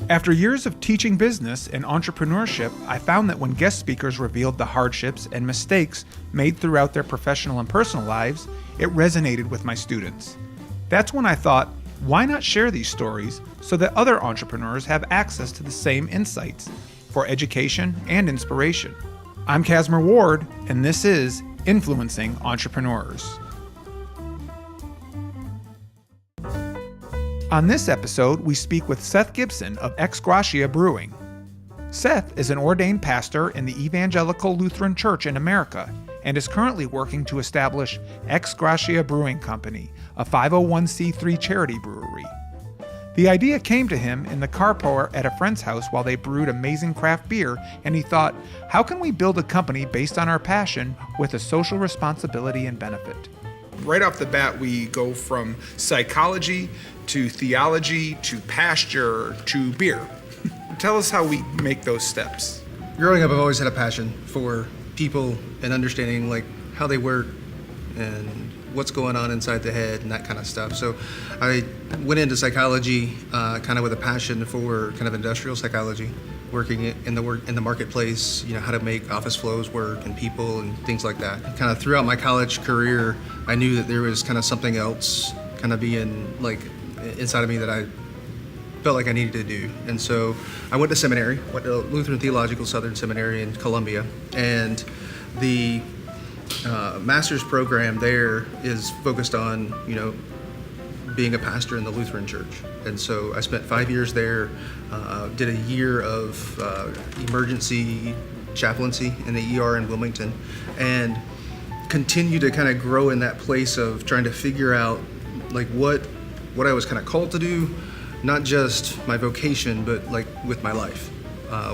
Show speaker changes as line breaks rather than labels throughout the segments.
After years of teaching business and entrepreneurship, I found that when guest speakers revealed the hardships and mistakes made throughout their professional and personal lives, it resonated with my students. That's when I thought, why not share these stories so that other entrepreneurs have access to the same insights for education and inspiration? I'm Casimir Ward, and this is Influencing Entrepreneurs. On this episode, we speak with Seth Gibson of Gratia Brewing. Seth is an ordained pastor in the Evangelical Lutheran Church in America and is currently working to establish Gratia Brewing Company, a 501c3 charity brewery. The idea came to him in the carport at a friend's house while they brewed amazing craft beer, and he thought, how can we build a company based on our passion with a social responsibility and benefit? Right off the bat, we go from psychology to theology to pasture to beer. Tell us how we make those steps.
Growing up, I've always had a passion for people and understanding like how they work and what's going on inside the head and that kind of stuff. So I went into psychology kind of with a passion for kind of industrial psychology, working in the marketplace, you know, how to make office flows work and people and things like that. Kind of throughout my college career, I knew that there was kind of something else kind of being like inside of me that I felt like I needed to do. And so I went to seminary, went to Lutheran Theological Southern Seminary in Columbia, and the master's program there is focused on, you know, being a pastor in the Lutheran church. And so I spent 5 years there, did a year of emergency chaplaincy in the ER in Wilmington, and continued to kind of grow in that place of trying to figure out like what I was kind of called to do, not just my vocation, but like with my life.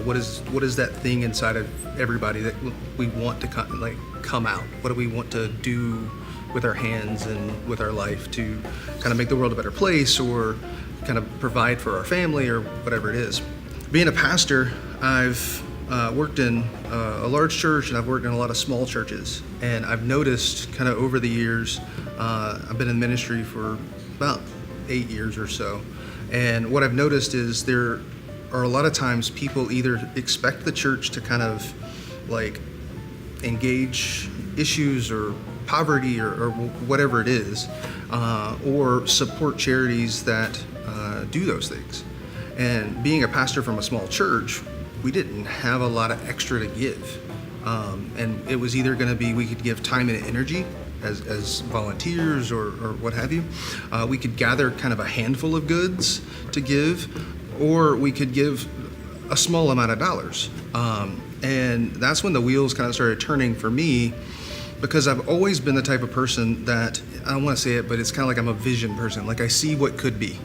What is that thing inside of everybody that we want to come out? What do we want to do with our hands and with our life to kind of make the world a better place or kind of provide for our family or whatever it is? Being a pastor, I've worked in a large church and I've worked in a lot of small churches. And I've noticed kind of over the years, I've been in ministry for about 8 years or so. And what I've noticed is there are a lot of times people either expect the church to kind of like engage issues or poverty or whatever it is, or support charities that do those things. And being a pastor from a small church, we didn't have a lot of extra to give. And it was either going to be we could give time and energy as volunteers or what have you. We could gather kind of a handful of goods to give, or we could give a small amount of dollars. And that's when the wheels kind of started turning for me, because I've always been the type of person that, I don't want to say it, but it's kind of like I'm a vision person. Like I see what could be.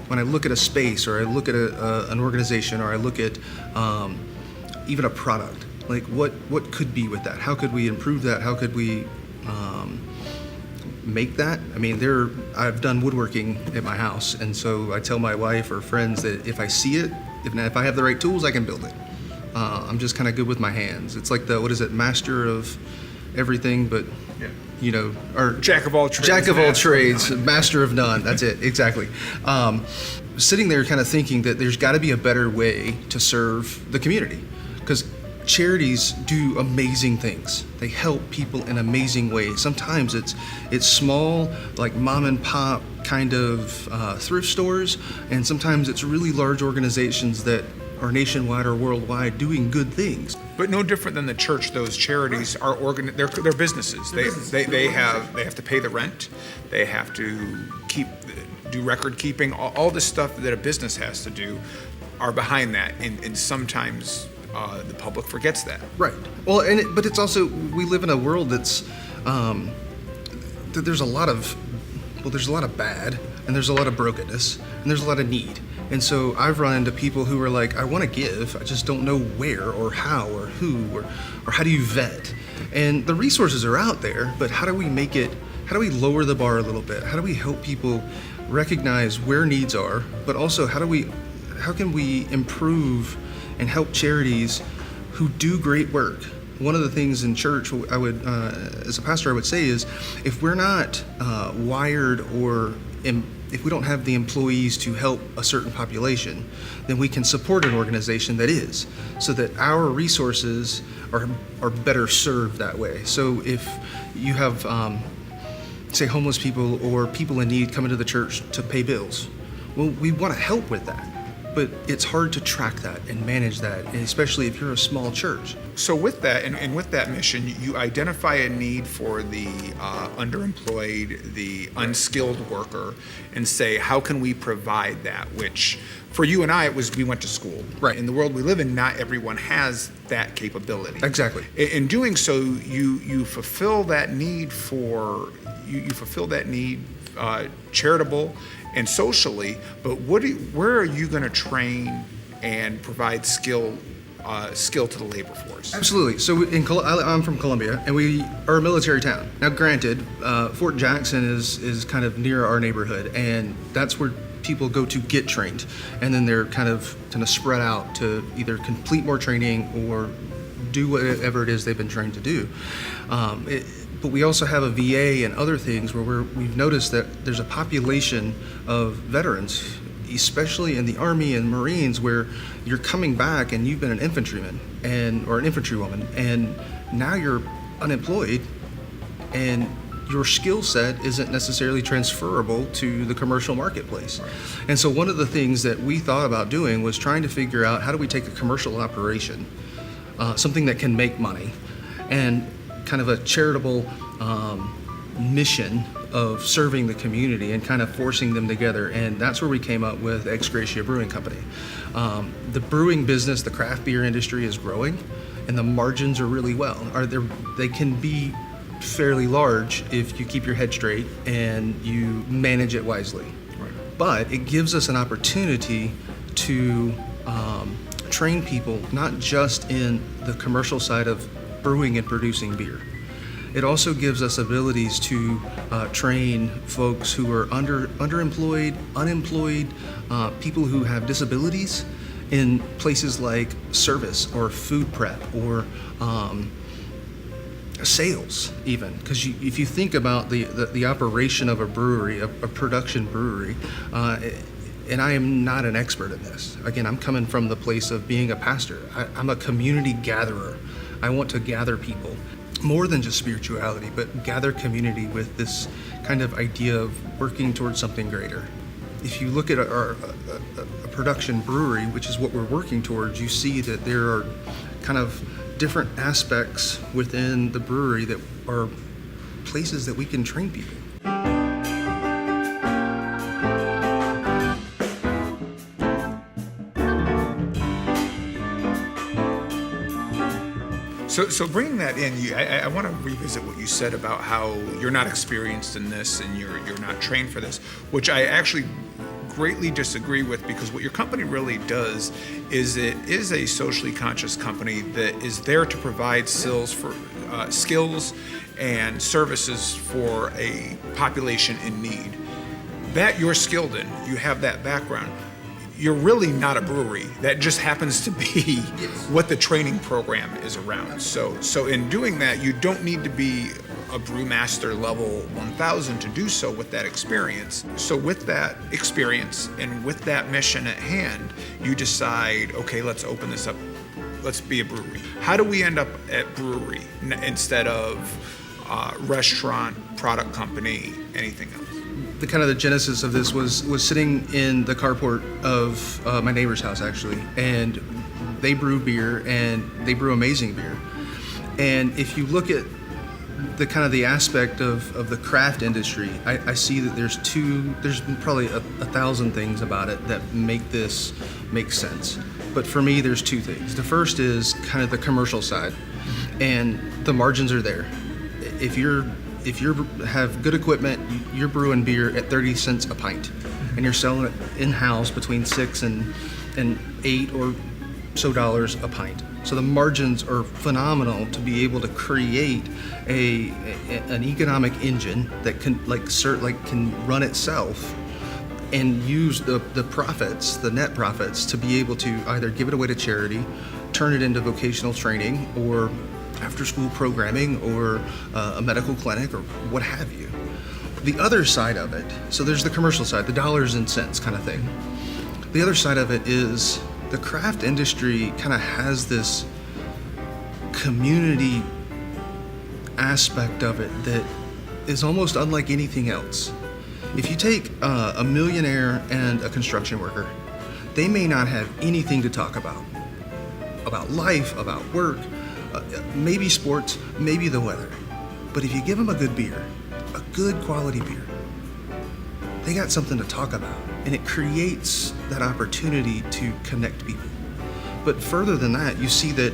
When I look at a space or I look at an organization or I look at even a product, like what could be with that? How could we improve that? How could we make that? I mean, I've done woodworking at my house, and so I tell my wife or friends that if I see it, if I have the right tools, I can build it. I'm just kind of good with my hands. It's like master of everything, but you know, or
jack of all trades.
Jack of all trades, master of none. That's it, exactly. Sitting there kind of thinking that there's got to be a better way to serve the community, because charities do amazing things. They help people in amazing ways. Sometimes it's small, like mom and pop kind of thrift stores, and sometimes it's really large organizations that are nationwide or worldwide doing good things.
But no different than the church, those charities are they're businesses. They have to pay the rent. They have to do record keeping. All the stuff that a business has to do are behind that, and sometimes the public forgets that.
Right. Well, but it's also, we live in a world that's there's a lot of bad, and there's a lot of brokenness, and there's a lot of need. And so I've run into people who are like, I want to give, I just don't know where or how or who or how do you vet? And the resources are out there, but how do we lower the bar a little bit? How do we help people recognize where needs are, but also how can we improve and help charities who do great work? One of the things in church I would, as a pastor, I would say is, if we're not wired or if we don't have the employees to help a certain population, then we can support an organization that is, so that our resources are better served that way. So if you have, say, homeless people or people in need coming to the church to pay bills, well, we want to help with that. But it's hard to track that and manage that, and especially if you're a small church.
So with that, and with that mission, you identify a need for the underemployed, the unskilled worker, and say, how can we provide that? Which, for you and I, it was we went to school.
Right.
In the world we live in, not everyone has that capability.
Exactly.
In doing so, you fulfill that need you fulfill that need charitable and socially, but where are you going to train and provide skill to the labor force?
Absolutely. So I'm from Columbia, and we are a military town. Now, granted, Fort Jackson is kind of near our neighborhood, and that's where people go to get trained, and then they're kind of spread out to either complete more training or do whatever it is they've been trained to do. But we also have a VA and other things where we've noticed that there's a population of veterans, especially in the Army and Marines, where you're coming back and you've been an infantryman or an infantrywoman, and now you're unemployed, and your skill set isn't necessarily transferable to the commercial marketplace. And so one of the things that we thought about doing was trying to figure out, how do we take a commercial operation, something that can make money, and kind of a charitable mission of serving the community and kind of forcing them together. And that's where we came up with Gratia Brewing Company. The brewing business, the craft beer industry, is growing, and the margins are really well. They can be fairly large if you keep your head straight and you manage it wisely. Right. But it gives us an opportunity to train people, not just in the commercial side of brewing and producing beer. It also gives us abilities to train folks who are underemployed, unemployed, people who have disabilities in places like service or food prep or sales even. Because if you think about the operation of a brewery, a production brewery, and I am not an expert in this. Again, I'm coming from the place of being a pastor. I'm a community gatherer. I want to gather people, more than just spirituality, but gather community with this kind of idea of working towards something greater. If you look at a production brewery, which is what we're working towards, you see that there are kind of different aspects within the brewery that are places that we can train people.
So bringing that in, I want to revisit what you said about how you're not experienced in this and you're not trained for this, which I actually greatly disagree with, because what your company really does is it is a socially conscious company that is there to provide skills and services for a population in need. That you're skilled in, you have that background. You're really not a brewery. That just happens to be what the training program is around. So in doing that, you don't need to be a brewmaster level 1000 to do so with that experience. So with that experience and with that mission at hand, you decide, okay, let's open this up. Let's be a brewery. How do we end up at brewery instead of restaurant, product company, anything else?
The kind of the genesis of this was sitting in the carport of my neighbor's house, actually, and they brew beer, and they brew amazing beer. And if you look at the kind of the aspect of the craft industry, I see that there's probably a 1,000 things about it that make this make sense. But for me, there's two things. The first is kind of the commercial side, and the margins are there. If you have good equipment, you're brewing beer at 30 cents a pint, and you're selling it in-house between $6 and $8 or so dollars a pint. So the margins are phenomenal to be able to create an economic engine that can can run itself and use the profits, the net profits, to be able to either give it away to charity, turn it into vocational training, or after-school programming, or a medical clinic, or what have you. The other side of it, so there's the commercial side, the dollars and cents kind of thing. The other side of it is the craft industry kind of has this community aspect of it that is almost unlike anything else. If you take a millionaire and a construction worker, they may not have anything to talk about life, about work, maybe sports, maybe the weather. But if you give them a good beer, a good quality beer, they got something to talk about, and it creates that opportunity to connect people. But further than that, you see that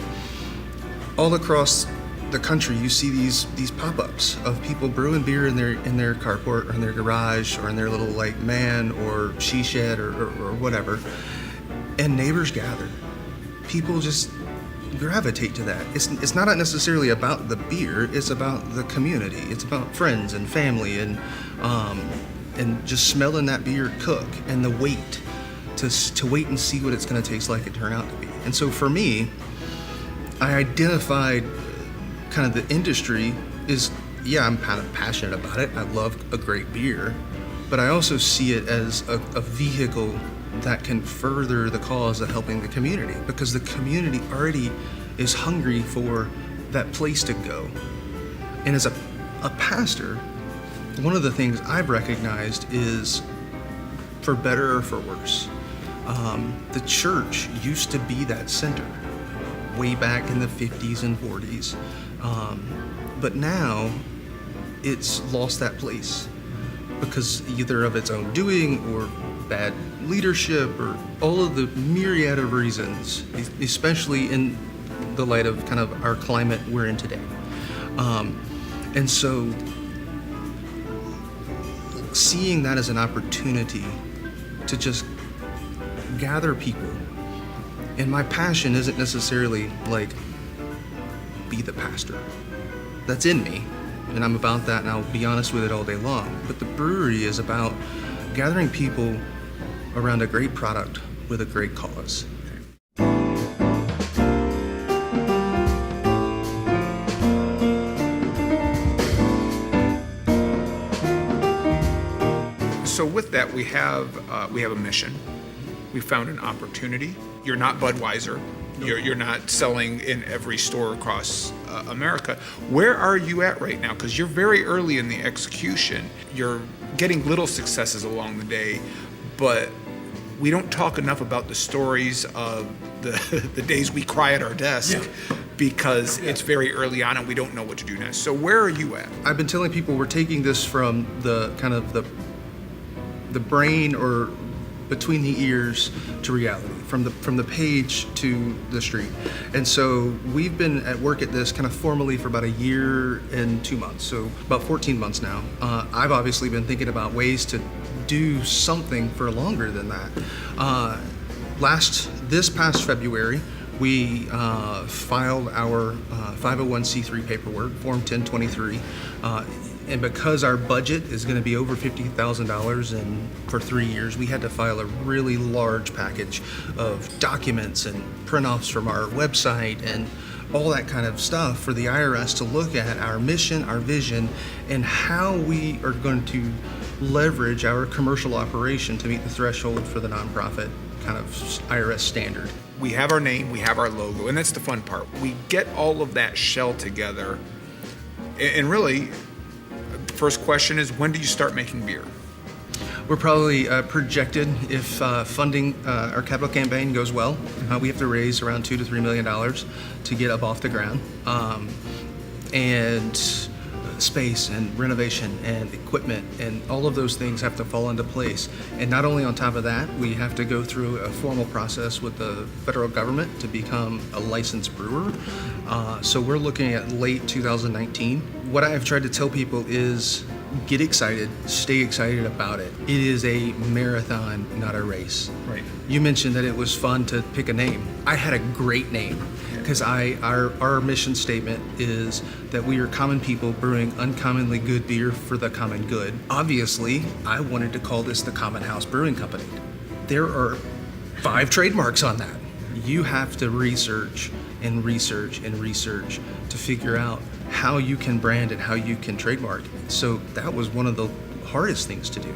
all across the country, you see these pop-ups of people brewing beer in their carport or in their garage or in their little like man or she shed or whatever, and neighbors gather. People just gravitate to that. It's not necessarily about the beer, it's about the community. It's about friends and family and just smelling that beer cook and the wait to wait and see what it's going to taste like and turn out to be. And so for me, I identified kind of the industry is, yeah, I'm kind of passionate about it. I love a great beer, but I also see it as a vehicle that can further the cause of helping the community, because the community already is hungry for that place to go. And as a pastor, one of the things I've recognized is, for better or for worse, the church used to be that center way back in the 50s and 40s. But now it's lost that place because either of its own doing or bad leadership or all of the myriad of reasons, especially in the light of kind of our climate we're in today. And so seeing that as an opportunity to just gather people, and my passion isn't necessarily like be the pastor. That's in me, and I'm about that, and I'll be honest with it all day long. But the brewery is about gathering people around a great product with a great cause.
So with that, we have a mission. We found an opportunity. You're not Budweiser. You're not selling in every store across America. Where are you at right now? Because you're very early in the execution. You're getting little successes along the day, but we don't talk enough about the stories of the days we cry at our desk because it's very early on and we don't know what to do next. So where are you at?
I've been telling people we're taking this from the kind of the brain or between the ears to reality, from the page to the street. And so we've been at work at this kind of formally for about a year and 2 months, so about 14 months now. I've obviously been thinking about ways to do something for longer than that. This past February, we filed our 501c3 paperwork, Form 1023, and because our budget is going to be over $50,000 for 3 years, we had to file a really large package of documents and print-offs from our website and all that kind of stuff for the IRS to look at our mission, our vision, and how we are going to leverage our commercial operation to meet the threshold for the nonprofit kind of IRS standard.
We have our name, we have our logo, and that's the fun part. We get all of that shell together, and really, the first question is, when do you start making beer?
We're probably projected, if funding our capital campaign goes well, we have to raise around $2 to $3 million to get up off the ground. And space and renovation and equipment and all of those things have to fall into place. And not only on top of that, we have to go through a formal process with the federal government to become a licensed brewer. So we're looking at late 2019. What I've tried to tell people is get excited, stay excited about it. It is a marathon, not a race.
Right.
You mentioned that it was fun to pick a name. I had a great name because our mission statement is that we are common people brewing uncommonly good beer for the common good. Obviously, I wanted to call this the Common House Brewing Company. There are 5 trademarks on that. You have to research and research and research to figure out how you can brand and how you can trademark. So that was one of the hardest things to do.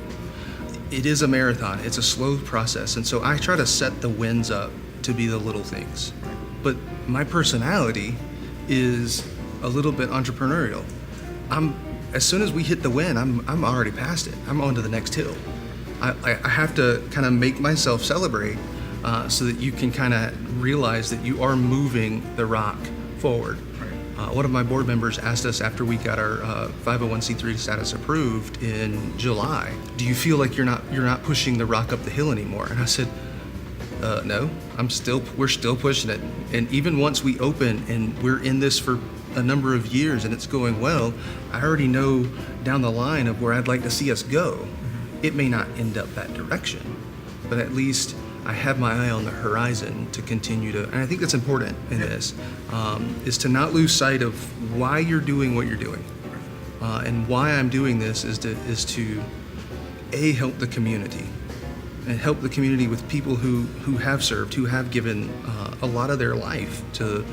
It is a marathon. It's a slow process. And so I try to set the wins up to be the little things. But my personality is a little bit entrepreneurial. As soon as we hit the win, I'm already past it. I'm on to the next hill. I have to kind of make myself celebrate so that you can kind of realize that you are moving the rock forward. One of my board members asked us after we got our 501c3 status approved in July, do you feel like you're not pushing the rock up the hill anymore? And I said, no, we're still pushing it. And even once we open and we're in this for a number of years and it's going well, I already know down the line of where I'd like to see us go. It may not end up that direction, but at least I have my eye on the horizon to continue to, and I think that's important in this, is to not lose sight of why you're doing what you're doing. And why I'm doing this is to help the community, and help the community with people who have served, who have given a lot of their life to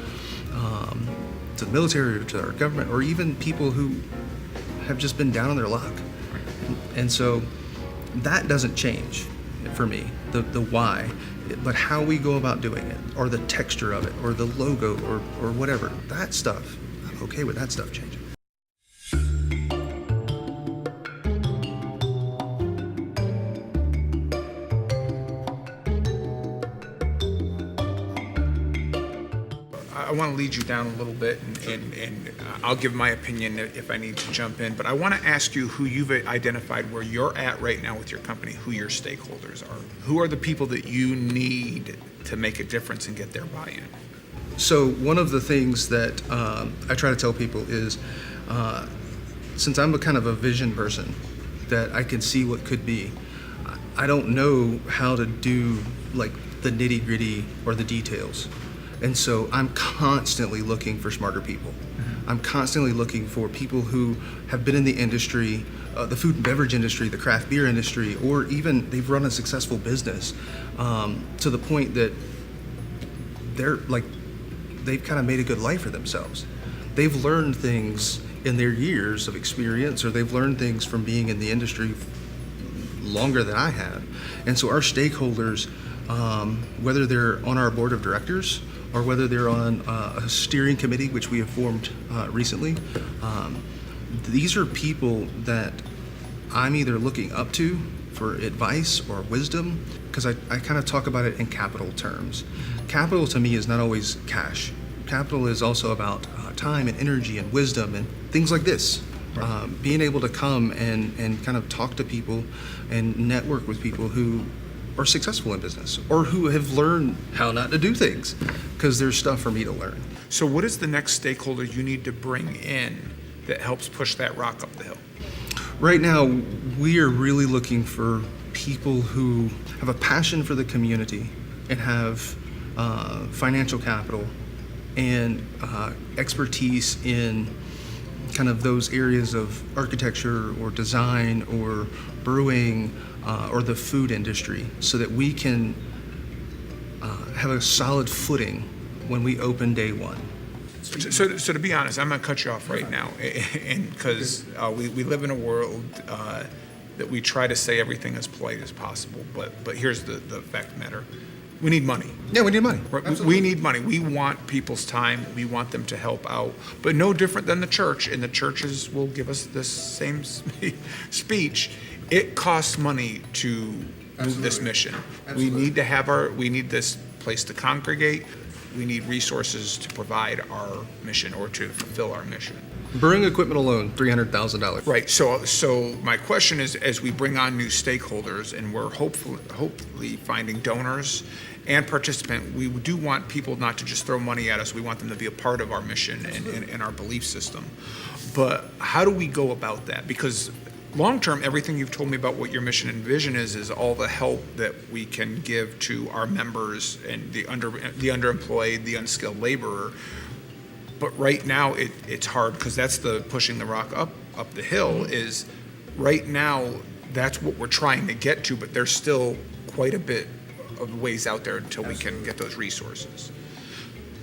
the military or to our government, or even people who have just been down on their luck. And so that doesn't change for me, the why, but how we go about doing it, or the texture of it, or the logo, or whatever, that stuff, I'm okay with that stuff changing.
I want to lead you down a little bit, and I'll give my opinion if I need to jump in, but I want to ask you who you've identified where you're at right now with your company, who your stakeholders are. Who are the people that you need to make a difference and get their buy-in?
So one of the things that I try to tell people is, since I'm a kind of a vision person, that I can see what could be, I don't know how to do like the nitty-gritty or the details. And so I'm constantly looking for smarter people. Mm-hmm. I'm constantly looking for people who have been in the industry, the food and beverage industry, the craft beer industry, or even they've run a successful business to the point that they've kind of made a good life for themselves. They've learned things in their years of experience, or they've learned things from being in the industry longer than I have. And so our stakeholders, whether they're on our board of directors or whether they're on a steering committee, which we have formed recently, these are people that I'm either looking up to for advice or wisdom, because I kind of talk about it in capital terms. Capital to me is not always cash. Capital is also about time and energy and wisdom and things like this. Right. Being able to come and kind of talk to people and network with people who are successful in business or who have learned how not to do things, because there's stuff for me to learn.
So what is the next stakeholder you need to bring in that helps push that rock up the hill?
Right now, we are really looking for people who have a passion for the community and have financial capital and expertise in kind of those areas of architecture or design or brewing or the food industry, so that we can have a solid footing when we open day one.
So to be honest, I'm going to cut you off right now, and because we live in a world that we try to say everything as polite as possible, but here's the fact of the matter. We need money.
Yeah, we need money.
Right? We need money. We want people's time. We want them to help out. But no different than the church, and the churches will give us this same speech. It costs money to move this mission.
Absolutely.
We need this place to congregate. We need resources to provide our mission or to fulfill our mission.
Brewing equipment alone, $300,000.
Right. So my question is, as we bring on new stakeholders and we're hopefully finding donors and participants, we do want people not to just throw money at us. We want them to be a part of our mission and our belief system. But how do we go about that? Because long term, everything you've told me about what your mission and vision is all the help that we can give to our members and the underemployed, the unskilled laborer. But right now, it's hard, because that's the pushing the rock up the hill. Is right now, that's what we're trying to get to, but there's still quite a bit of ways out there until we can get those resources.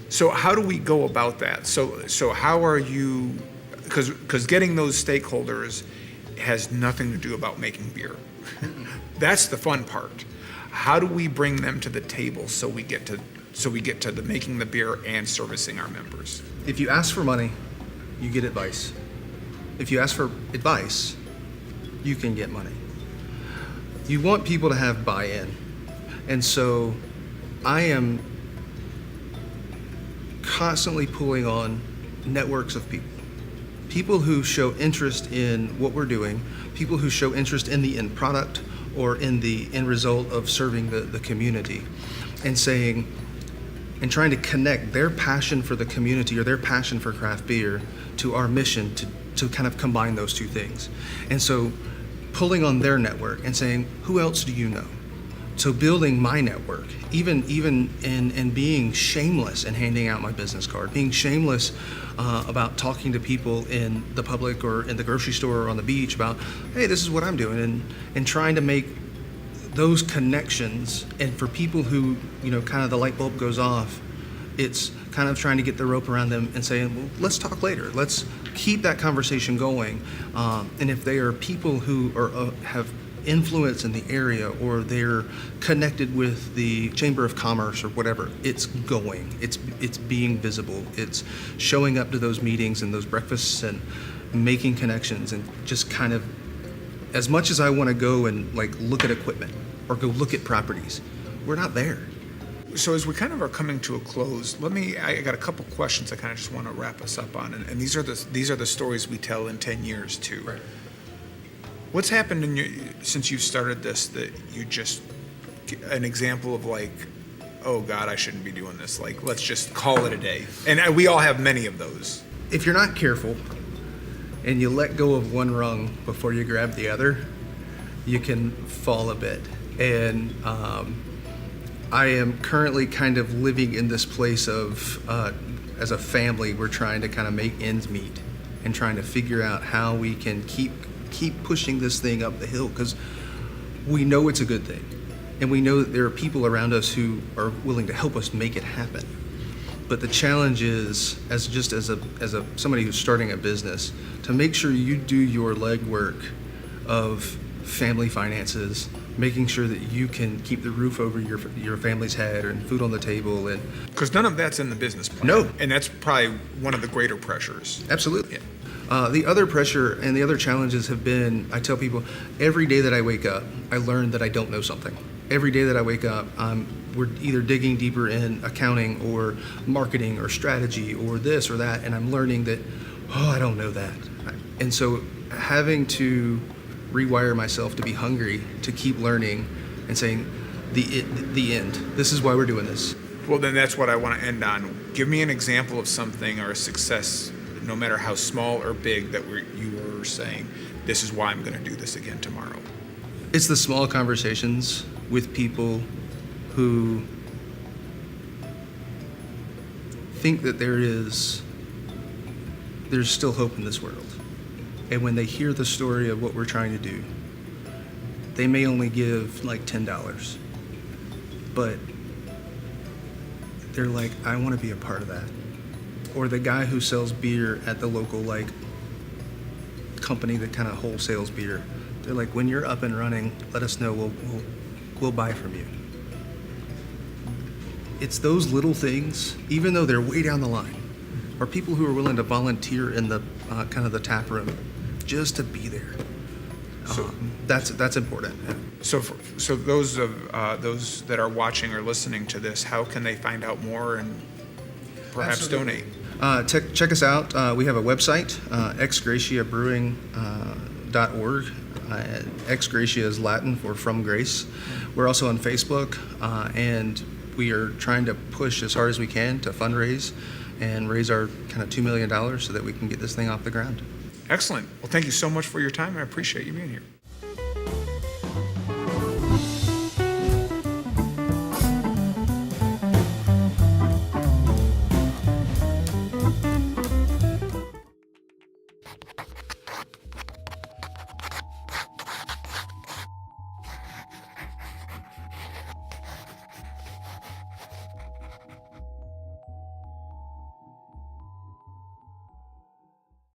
So how do we go about that? So how are you, because getting those stakeholders has nothing to do about making beer. That's the fun part. How do we bring them to the table so we get to the making the beer and servicing our members?
If you ask for money, you get advice. If you ask for advice, you can get money. You want people to have buy-in. And so I am constantly pulling on networks of people. People who show interest in what we're doing, people who show interest in the end product or in the end result of serving the community, and trying to connect their passion for the community or their passion for craft beer to our mission to kind of combine those two things. And so pulling on their network and saying, who else do you know? So building my network, even in being shameless and handing out my business card, being shameless about talking to people in the public or in the grocery store or on the beach about, hey, this is what I'm doing, and trying to make those connections. And for people who, kind of the light bulb goes off, it's kind of trying to get the rope around them and saying, well, let's talk later. Let's keep that conversation going. And if they are people who have influence in the area, or they're connected with the Chamber of Commerce or whatever, it's going. It's being visible. It's showing up to those meetings and those breakfasts and making connections, and just kind of, as much as I want to go and look at equipment or go look at properties, we're not there.
So as we kind of are coming to a close, I got a couple questions I kind of just want to wrap us up on, and these are the stories we tell in 10 years too.
Right.
What's happened since you've started this that you just, an example of oh God, I shouldn't be doing this. Let's just call it a day. And we all have many of those.
If you're not careful and you let go of one rung before you grab the other, you can fall a bit. And I am currently kind of living in this place of, as a family, we're trying to kind of make ends meet and trying to figure out how we can keep pushing this thing up the hill, because we know it's a good thing, and we know that there are people around us who are willing to help us make it happen. But the challenge is, as somebody who's starting a business, to make sure you do your legwork of family finances, making sure that you can keep the roof over your family's head and food on the table, and
because none of that's in the business plan.
No,
and that's probably one of the greater pressures.
Absolutely.
Yeah.
The other pressure and the other challenges have been, I tell people, every day that I wake up, I learn that I don't know something. Every day that I wake up, we're either digging deeper in accounting or marketing or strategy or this or that, and I'm learning that, I don't know that. And so having to rewire myself to be hungry, to keep learning and saying, the end. This is why we're doing this.
Well, then that's what I want to end on. Give me an example of something or a success, no matter how small or big, that you were saying, this is why I'm going to do this again tomorrow.
It's the small conversations with people who think that there's still hope in this world. And when they hear the story of what we're trying to do, they may only give $10, but they're like, I want to be a part of that. Or the guy who sells beer at the local company that kind of wholesales beer, they're like, when you're up and running, let us know, we'll buy from you. It's those little things, even though they're way down the line, or people who are willing to volunteer in the kind of the tap room just to be there. So that's important.
So those that are watching or listening to this, how can they find out more and perhaps donate?
Check us out. We have a website, xgratiabrewing.org. Ex Gratia is Latin for from grace. We're also on Facebook, and we are trying to push as hard as we can to fundraise and raise our kind of $2 million so that we can get this thing off the ground.
Excellent. Well, thank you so much for your time. I appreciate you being here.